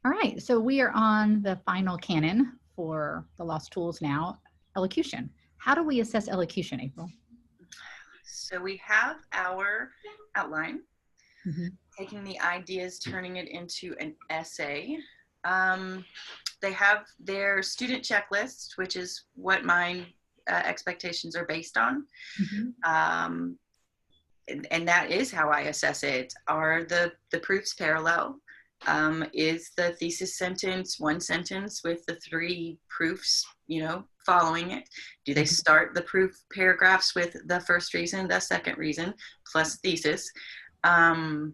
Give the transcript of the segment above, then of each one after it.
All right, so we are on the final canon for the lost tools now, elocution. How do we assess elocution, April? So we have our outline, Mm-hmm. taking the ideas, turning it into an essay. They have their student checklist, which is what my expectations are based on. Mm-hmm. And that is how I assess it. Are the proofs parallel? Is the thesis sentence one sentence with the three proofs, following it? Do they start the proof paragraphs with the first reason, the second reason, plus thesis? And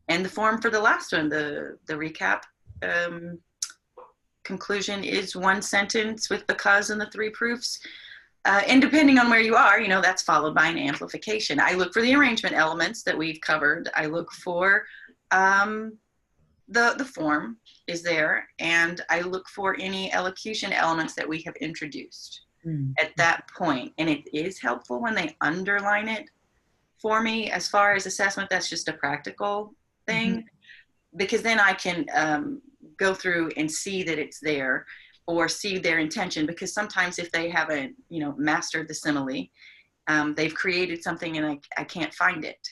the form for the last one, the recap conclusion is one sentence with because and the three proofs. And depending on where you are, that's followed by an amplification. I look for the arrangement elements that we've covered. I look for the form is there, and I look for any elocution elements that we have introduced at that point. And it is helpful when they underline it for me. As far as assessment, that's just a practical thing, because then I can go through and see that it's there, or see their intention, because sometimes if they haven't, mastered the simile, they've created something and I can't find it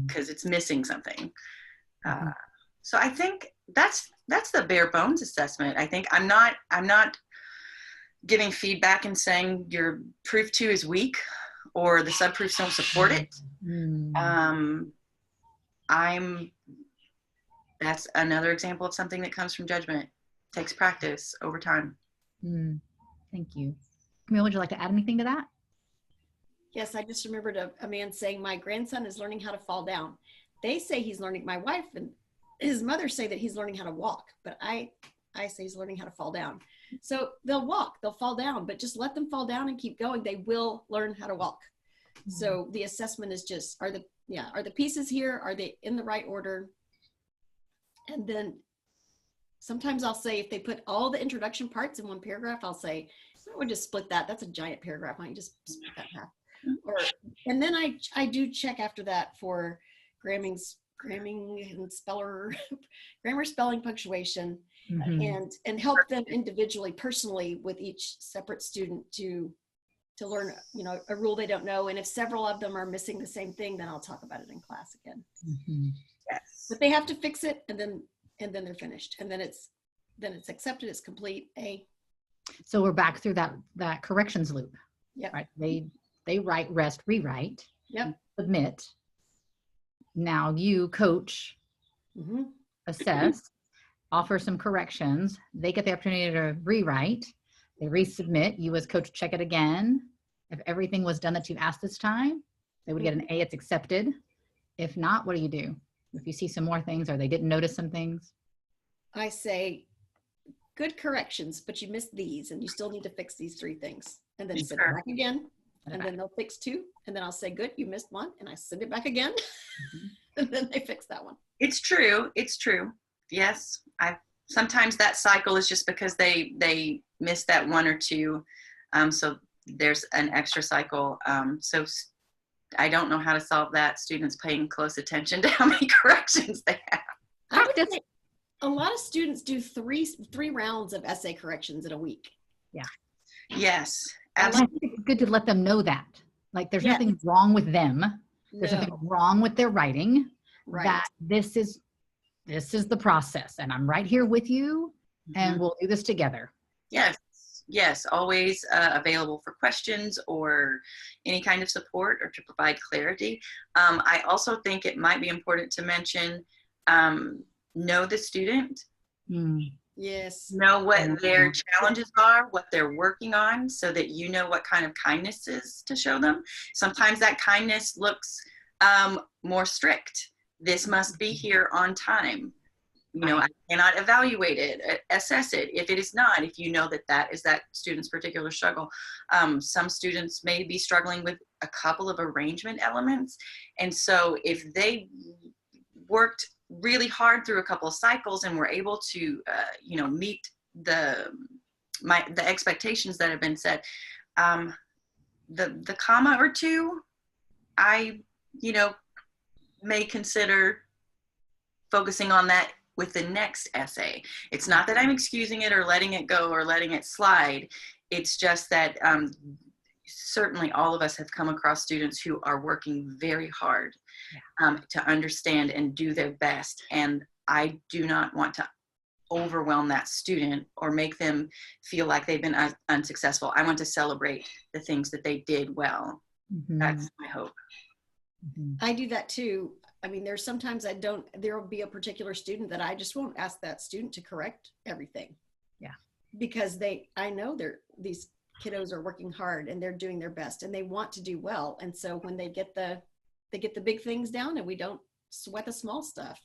because it's missing something. So I think that's the bare bones assessment. I think I'm not giving feedback and saying your proof 2 is weak or the subproofs don't support it. That's another example of something that comes from judgment. Takes practice over time. Thank you. Camille, would you like to add anything to that? Yes, I just remembered a man saying, my grandson is learning how to fall down. They say he's learning, my wife and his mother say that he's learning how to walk, but I say he's learning how to fall down. So they'll walk, they'll fall down, but just let them fall down and keep going. They will learn how to walk. So the assessment is just, are the pieces here? Are they in the right order? And then sometimes I'll say, if they put all the introduction parts in one paragraph, I'll say, we'll just split that. That's a giant paragraph. I can just split that in half. And then I do check after that for grammar, spelling, punctuation, and help them individually, personally, with each separate student to learn, a rule they don't know. And if several of them are missing the same thing, then I'll talk about it in class again. Yes. But they have to fix it, and then they're finished, and then it's accepted, it's complete. So we're back through that corrections loop. Yeah. Right. They write, rest, rewrite. Yep. Submit. Now you coach, assess, offer some corrections. They get the opportunity to rewrite. They resubmit. You as coach check it again. If everything was done that you asked this time, they would get an A. It's accepted. If not, what do you do? If you see some more things, or they didn't notice some things? I say, good corrections, but you missed these, and you still need to fix these 3 things. And then send it back again, and then they'll fix 2. And then I'll say, good, you missed 1, and I send it back again. And then they fix that one. It's true. Yes. Sometimes that cycle is just because they missed that 1 or 2. So there's an extra cycle. So I don't know how to solve that. Students paying close attention to how many corrections they have. I would say a lot of students do three rounds of essay corrections in a week. Yeah. Yes. Absolutely. I think it's good to let them know that. Like, there's nothing wrong with them. There's nothing wrong with their writing. Right. That this is the process, and I'm right here with you, and we'll do this together. Yes, always available for questions or any kind of support or to provide clarity. I also think it might be important to mention, know the student. Yes. Know what their challenges are, what they're working on, so that you know what kind of kindnesses to show them. Sometimes that kindness looks more strict. This must be here on time. I cannot evaluate it, assess it if it is not, if you know that is that student's particular struggle. Some students may be struggling with a couple of arrangement elements. And so if they worked really hard through a couple of cycles and were able to, meet the expectations that have been set, the comma or 2, I, may consider focusing on that with the next essay. It's not that I'm excusing it or letting it go or letting it slide. It's just that certainly all of us have come across students who are working very hard to understand and do their best. And I do not want to overwhelm that student or make them feel like they've been unsuccessful. I want to celebrate the things that they did well. That's my hope. I do that too. I mean, there's sometimes there'll be a particular student that I just won't ask that student to correct everything. Yeah. Because I know these kiddos are working hard and they're doing their best and they want to do well. And so when they get the big things down and we don't sweat the small stuff.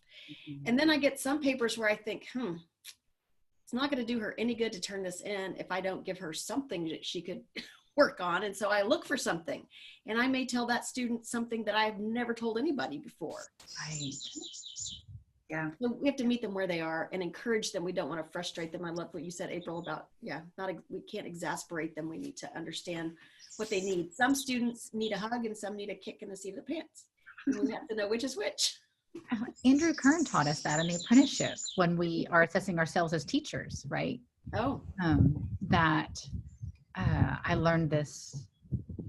And then I get some papers where I think, it's not going to do her any good to turn this in if I don't give her something that she could work on. And so I look for something, and I may tell that student something that I've never told anybody before. Right. Yeah. So we have to meet them where they are and encourage them. We don't want to frustrate them. I love what you said, April, about, we can't exasperate them. We need to understand what they need. Some students need a hug and some need a kick in the seat of the pants. And we have to know which is which. Andrew Kern taught us that in the apprenticeship when we are assessing ourselves as teachers, right? Oh. I learned this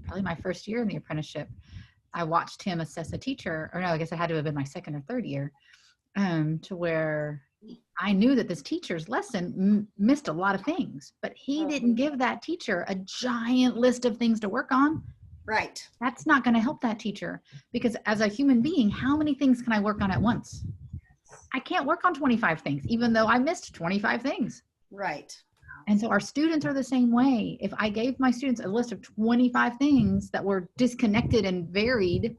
probably my first year in the apprenticeship. I watched him assess a teacher, or no, I guess it had to have been my second or third year, to where I knew that this teacher's lesson missed a lot of things, but he didn't give that teacher a giant list of things to work on. Right. That's not going to help that teacher, because as a human being, how many things can I work on at once? I can't work on 25 things, even though I missed 25 things. Right. And so our students are the same way. If I gave my students a list of 25 things that were disconnected and varied,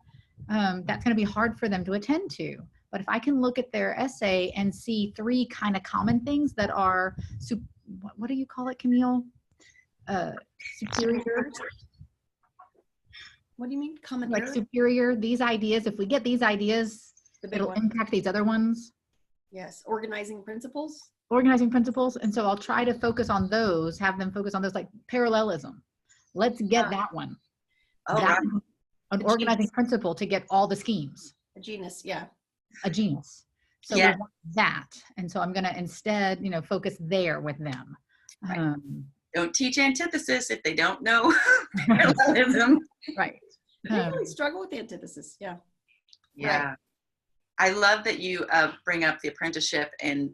that's going to be hard for them to attend to. But if I can look at their essay and see 3 kind of common things that are, what do you call it, Camille? Superior. What do you mean? Common like error? Superior, these ideas, if we get these ideas, it'll impact these other ones. Yes. Organizing principles. And so I'll try to focus on those, have them focus on those, like parallelism. Let's get that one. Right. An organizing principle to get all the schemes. A genus, yeah. A genus. So we want that. And so I'm going to instead, focus there with them. Right. Don't teach antithesis if they don't know parallelism. Right. I really struggle with antithesis. Yeah. Yeah. Right. I love that you bring up the apprenticeship and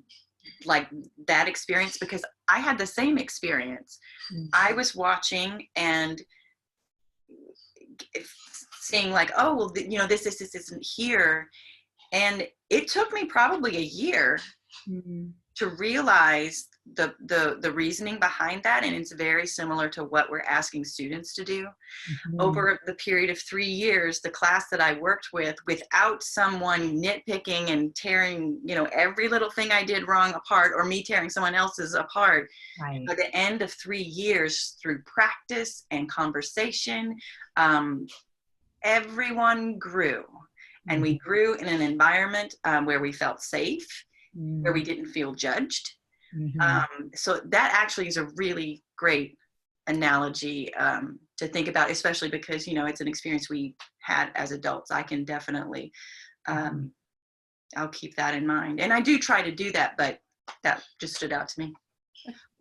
like that experience, because I had the same experience. I was watching and seeing like, oh, well, this isn't here. And it took me probably a year to realize the reasoning behind that. And it's very similar to what we're asking students to do. Over the period of 3 years, the class that I worked with, without someone nitpicking and tearing, every little thing I did wrong apart, or me tearing someone else's apart, by the end of 3 years, through practice and conversation, everyone grew. And we grew in an environment where we felt safe, where we didn't feel judged. So that actually is a really great analogy to think about, especially because, it's an experience we had as adults. I can definitely, I'll keep that in mind. And I do try to do that, but that just stood out to me.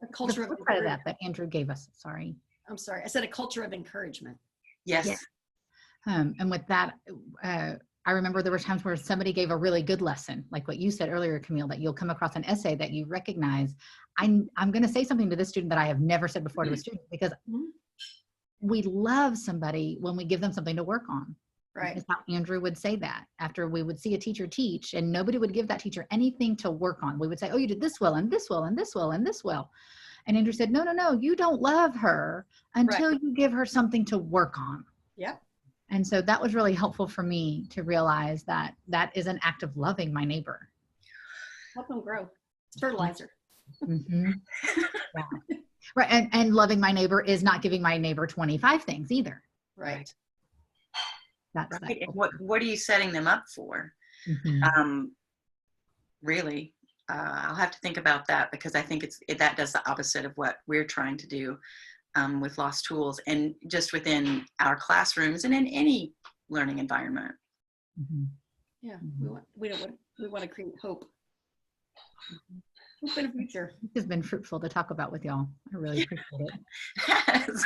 A culture of that Andrew gave us. Sorry. I'm sorry. I said a culture of encouragement. Yes. And with that, I remember there were times where somebody gave a really good lesson, like what you said earlier, Camille, that you'll come across an essay that you recognize. I'm going to say something to this student that I have never said before to a student, because we love somebody when we give them something to work on. Right. That's how Andrew would say that after we would see a teacher teach, and nobody would give that teacher anything to work on. We would say, oh, you did this well, and this well, and this well, and this well. And Andrew said, no, you don't love her until you give her something to work on. Yep. And so that was really helpful for me to realize that that is an act of loving my neighbor. Help them grow. It's fertilizer. Right. And loving my neighbor is not giving my neighbor 25 things either. Right. That's right. And what are you setting them up for? Really, I'll have to think about that, because I think that does the opposite of what we're trying to do. With Lost Tools, and just within our classrooms and in any learning environment. Yeah, we want to create hope. Hope in the future. It's been fruitful to talk about with y'all. I really appreciate it. Yes.